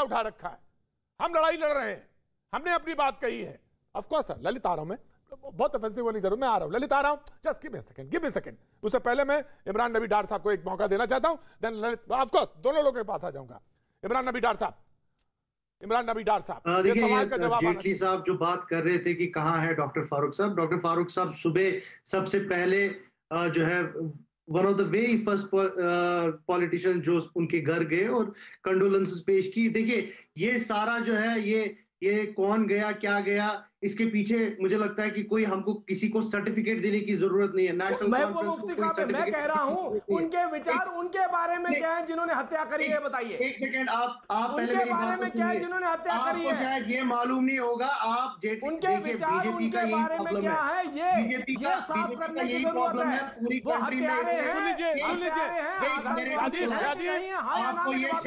उठा रखा है, हम लड़ाई लड़ रहे हैं, हमने अपनी बात कही है। ऑफ कोर्स सर, ललित आ रहा हूं मैं, बहुत ऑफेंसिव होने की जरूरत, मैं आ रहा हूं, ललित आ रहा हूं, just give me a second. उससे पहले मैं इमरान नबी डार साहब को एक मौका देना चाहता हूं, देन ललित, ऑफ कोर्स दोनों लोगों के पास आ जाऊंगा। इमरान नबी डार साहब, ये सवाल का जवाब जेटली साहब जो बात कर रहे थे कि कहाँ है डॉक्टर फारूक साहब सुबह सबसे पहले जो है one of the very first politician जो उनके घर गए और कंडोलेंसेस पेश की। देखिए ये सारा जो है ये कौन गया क्या गया, इसके पीछे मुझे लगता है कि कोई हमको किसी को सर्टिफिकेट देने की जरूरत नहीं है। नेशनल कॉन्फ्रेंस को कोई सर्टिफिकेट, मैं कह रहा हूं उनके विचार उनके बारे में क्या है जिन्होंने हत्या करी है, बताइए। एक सेकंड, आप पहले मेरी बात में क्या है जिन्होंने हत्या करी है, शायद ये मालूम नहीं होगा। आप उनके विचार उनके बारे में क्या है, ये साफ करने की जरूरत है। पूरी कंट्री में सुन लीजिए राजीव,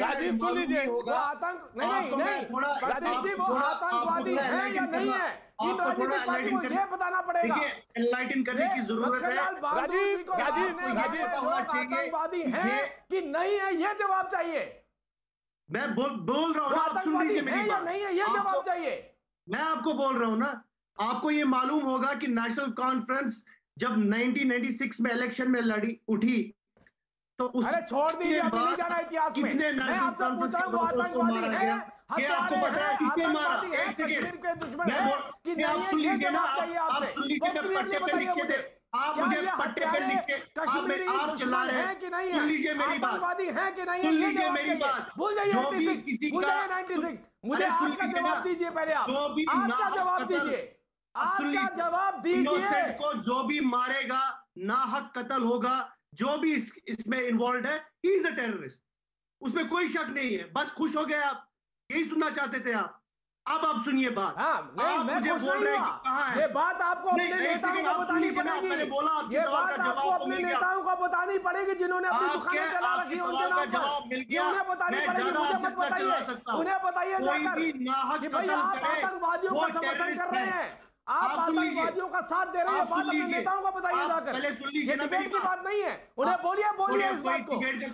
राजीव सुन लीजिए, आतंक नहीं, वो आतंकवादी है या नहीं है, ये बताना पड़ेगा। एनलाइटन करने की जरूरत है। राजीव आतंकवादी है कि नहीं है, ये जवाब चाहिए। मैं बोल रहा हूँ, आप सुन लीजिए मेरी बात। नहीं है, ये जवाब चाहिए। मैं आपको बोल रहा हूँ ना, आपको ये मालूम होगा कि नेशनल कॉन्फ्रेंस जब 1996 में इलेक्शन में उठी तो उस छोड़ दीजिए, नहीं जाना इतिहास में। कितने नेशनल कॉन्फ्रेंस के लोगों को मारा गया, ये आपको पता है किसने मारा? एक सेकंड, आप सुन लीजिए ना, आप सुन लीजिए, मैं पट्टे पे लिख के दे, आप मुझे पट्टे पे लिख के आप चला रहे हैं कि नहीं? सुन लीजिए मेरी बात, सुन लीजिए मेरी बात। भूल जाइए 96, भूल जाइए 96, मुझे आज का जवाब दीजिए पहले आप, आज का जवाब दीजिए, आज का जवाब दीजिए। को जो भी मारेगा, नाहक कत्ल होगा, जो भी इसमें इन्वॉल्व है, ही इज अ टेररिस्ट, उसमें कोई शक नहीं है। बस खुश हो गए आप, यही सुनना चाहते थे आप। अब आप सुनिए बात। नहीं, मैं मुझे बोल रहे हैं कि कहाँ है ये बात, आपको अपने नेताओं को बतानी पड़ेगी। मैंने बोला आपके सवाल का आपको अपने नेताओं को बतानी पड़ेगी जिन्होंने अपनी दुकानें चला रखी है, उनके नाम जवाब मिल गया। उन्हें बतानी पड़ेगी, मुझे मत बताइए, उन्हें बताइए जाकर कि भाई आप आतंकवादियों का समर्थन कर रहे हैं, आप आतंकवादियों का साथ दे रहे हैं। बात अपने नेताओं को बताइए जाकर, ये डिबेट की बात नहीं है। उन्हें बोलिए इस बात को। डिबेट का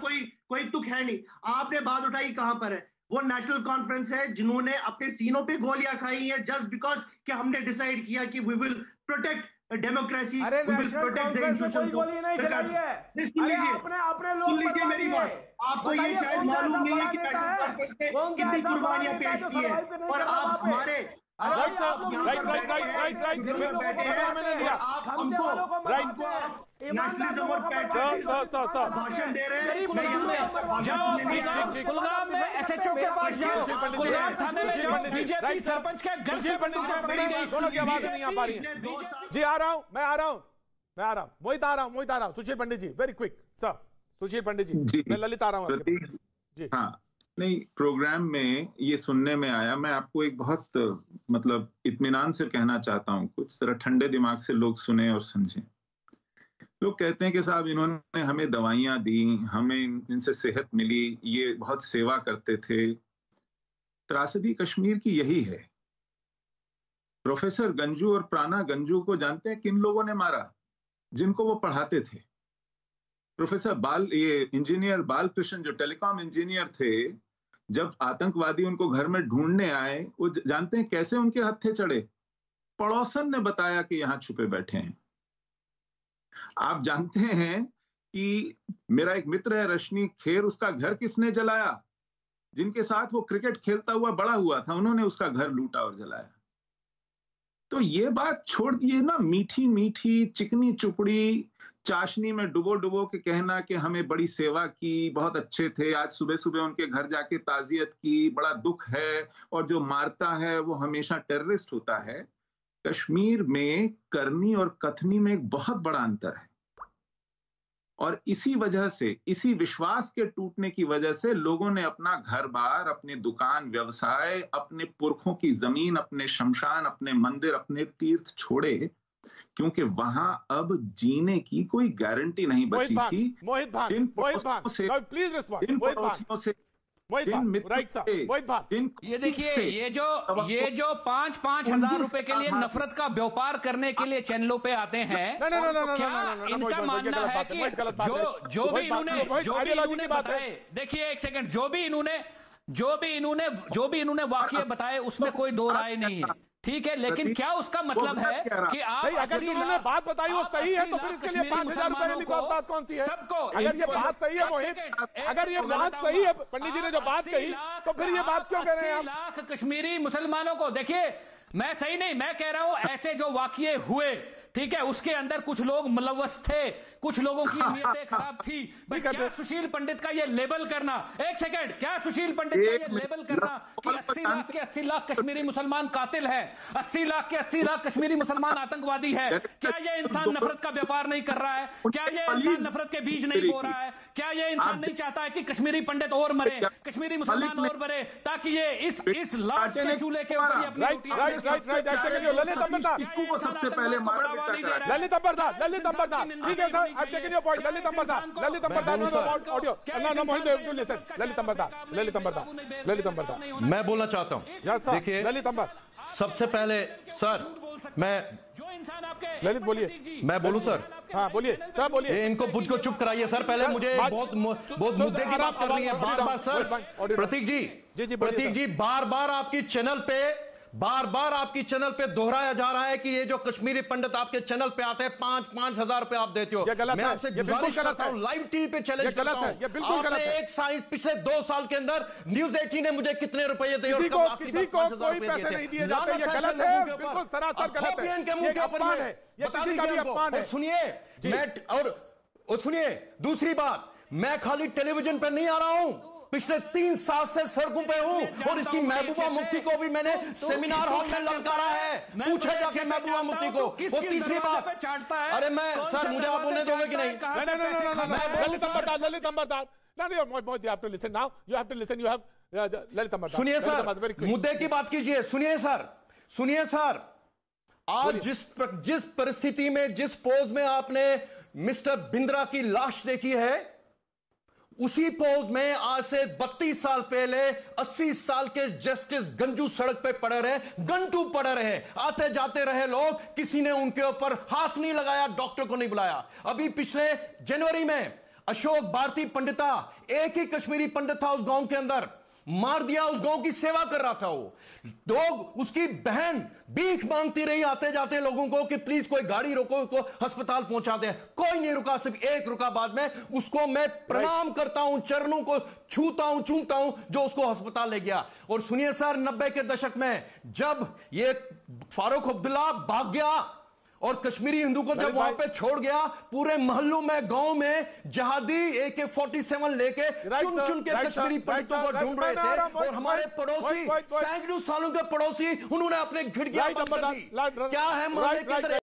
कोई तुक है नहीं। आपने बात उठाई कहां पर है? वो नेशनल कॉन्फ्रेंस है जिन्होंने अपने सीनों पे गोलियां खाई हैं जस्ट बिकॉज कि हमने डिसाइड किया कि we will protect democracy, we will protect the institution. गोली नहीं चलाई है। सुन लीजिए, अपने लोग, सुन लीजिए मेरी बात। आपको ये शायद मालूम नहीं है कि नेशनल कॉन्फ्रेंस ने कितनी कुर्बानियां पेश की है, और आप हमारे राइट भाषण दे रहे हैं। कुलगाम में एसएचओ के पास जाओ, कुलगाम थाने में जाओ, बीजेपी सरपंच के घर से दोनों की आवाज नहीं आ पा रही है। जी आ रहा हूं, मैं आ रहा हूं, मोहित आ रहा हूं। सुशील पंडित जी, वेरी क्विक सर। सुशील पंडित जी, मैं ललित आ रहा हूं जी। हाँ, नहीं, प्रोग्राम में ये सुनने में आया, मैं आपको एक बहुत मतलब इत्मीनान से कहना चाहता हूँ, कुछ जरा ठंडे दिमाग से लोग सुने और समझें। लोग कहते हैं कि साहब इन्होंने हमें दवाइयाँ दी, हमें इनसे सेहत मिली, ये बहुत सेवा करते थे। त्रासदी कश्मीर की यही है। प्रोफेसर गंजू और प्राणा गंजू को जानते हैं किन लोगों ने मारा? जिनको वो पढ़ाते थे। प्रोफेसर ये इंजीनियर बालकृष्ण जो टेलीकॉम इंजीनियर थे, जब आतंकवादी उनको घर में ढूंढने आए, वो जानते हैं कैसे उनके हत्थे चढ़े? पड़ोसन ने बताया कि यहां छुपे बैठे हैं। आप जानते हैं कि मेरा एक मित्र है रश्मि खेर, उसका घर किसने जलाया? जिनके साथ वो क्रिकेट खेलता हुआ बड़ा हुआ था, उन्होंने उसका घर लूटा और जलाया। तो ये बात छोड़ दिए ना, मीठी मीठी चिकनी चुपड़ी चाशनी में डुबो के कहना कि हमें बड़ी सेवा की, बहुत अच्छे थे, आज सुबह सुबह उनके घर जाके ताजियत की, बड़ा दुख है, और जो मारता है वो हमेशा टेररिस्ट होता है। कश्मीर में करनी और कथनी में एक बहुत बड़ा अंतर है, और इसी वजह से, इसी विश्वास के टूटने की वजह से लोगों ने अपना घर बार, अपने दुकान व्यवसाय, अपने पुरखों की जमीन, अपने शमशान, अपने मंदिर, अपने तीर्थ छोड़े, क्योंकि वहां अब जीने की कोई गारंटी नहीं बची थी। जिन पड़ोसियों से ये देखिए, ये जो 5-5 हजार रुपए के लिए नफरत का व्यापार करने के लिए चैनलों पे आते हैं, क्या इनका मानना है कि जो भी इन्होंने बताए, देखिए एक सेकंड, जो भी इन्होंने जो भी इन्होंने वाकये बताए उसमें कोई दो राय नहीं है, ठीक है, लेकिन क्या उसका मतलब है कि आप अगर उन्होंने बात बताई वो सही है तो फिर इसके लिए 5,000 रुपए लेने की बात कौन सी है? सबको अगर ये बात सही है मोहित, अगर ये बात सही है, पंडित जी ने जो बात कही, तो फिर ये बात क्यों कह रहे हैं आप? 80 लाख कश्मीरी मुसलमानों को, देखिए मैं सही नहीं, मैं कह रहा हूं ऐसे जो वाकये हुए, ठीक है, उसके अंदर कुछ लोग मुलव्वस थे, कुछ लोगों की नीयतें खराब थी। क्या सुशील पंडित का ये लेबल करना, एक सेकंड, क्या सुशील पंडित का ये लेबल करना कि 80 लाख कश्मीरी मुसलमान कातिल है, 80 लाख कश्मीरी मुसलमान आतंकवादी है, क्या ये इंसान नफरत का व्यापार नहीं कर रहा है? क्या ये इंसान नफरत के बीज नहीं बो रहा है? क्या ये इंसान नहीं चाहता है कि कश्मीरी पंडित और मरे, कश्मीरी मुसलमान और मरे, ताकि ये इस लाश के चूल्हे के ऊपर को सबसे पहले ललित अंबरदार, ठीक है sir, I've taken your point. Lalit Ambardar, no, Mohit, listen, Lalit Ambardar, मैं बोलना चाहता हूं, देखिए ललित अंबर, सबसे पहले सर ललित बोलिए, मैं बोलूं सर? हाँ बोलिए सर, बोलिए। इनको बुझ को चुप कराइए सर, पहले मुझे बहुत मुद्दे की बात करनी है। बार सर, प्रतीक जी बार बार आपकी चैनल पे दोहराया जा रहा है कि ये जो कश्मीरी पंडित आपके चैनल पे आते हैं 5,000 रुपए आप देते हो। मैं आपसे गुजारिश करता हूं, लाइव टीवी पे चैलेंज करता हूं, ये बिल्कुल गलत है। एक साइंस पिछले 2 साल के अंदर न्यूज़ 18 ने मुझे कितने रुपए दिए और किसी को कोई पैसे नहीं दिए जाते, ये गलत है, बिल्कुल सरासर गलत है, ये अपमान है, ये किसी का भी अपमान है। सुनिए, दूसरी बात, मैं खाली टेलीविजन पे नहीं आ रहा हूं, पिछले 3 साल से सड़कों पे हूं और इसकी महबूबा मुफ्ती को भी मैंने सेमिनार हॉल में ललकारा है, पूछे जाके महबूबा मुफ्ती को। वो तीसरी बात, अरे मैं सर, मुझे आप बोलने दोगे कि नहीं? Lalit Ambardar, you have to listen now, you have to listen, you have Lalit Ambardar. सुनिए सर, मुद्दे की बात कीजिए। सुनिए सर, आज जिस परिस्थिति में, जिस पोज में आपने मिस्टर बिंद्रा की लाश देखी है, उसी पोज में आज से 32 साल पहले 80 साल के जस्टिस गंजू सड़क पे पड़े रहे, गंटू पड़े रहे, आते जाते रहे लोग, किसी ने उनके ऊपर हाथ नहीं लगाया, डॉक्टर को नहीं बुलाया। अभी पिछले जनवरी में अशोक भारती पंडिता, एक ही कश्मीरी पंडित था उस गांव के अंदर, मार दिया। उस गांव की सेवा कर रहा था वो। लोग, उसकी बहन भीख मांगती रही आते जाते लोगों को कि प्लीज कोई गाड़ी रोको, उसको अस्पताल पहुंचा दें। कोई नहीं रुका, सिर्फ एक रुका। बाद में उसको मैं प्रणाम करता हूं, चरणों को छूता हूं, चूमता हूं, जो उसको अस्पताल ले गया। और सुनिए सर, 90 के दशक में जब ये फारूक अब्दुल्ला भाग गया और कश्मीरी हिंदू को जब वहां पे छोड़ गया, पूरे मोहल्लों में, गांव में जहादी AK-47 लेके चुन के कश्मीरी पंडितों को ढूंढ रहे थे। और हमारे पड़ोसी, सैकड़ों सालों के पड़ोसी, उन्होंने अपने खिड़कियां बंद कर दी। क्या है मामले के अंदर?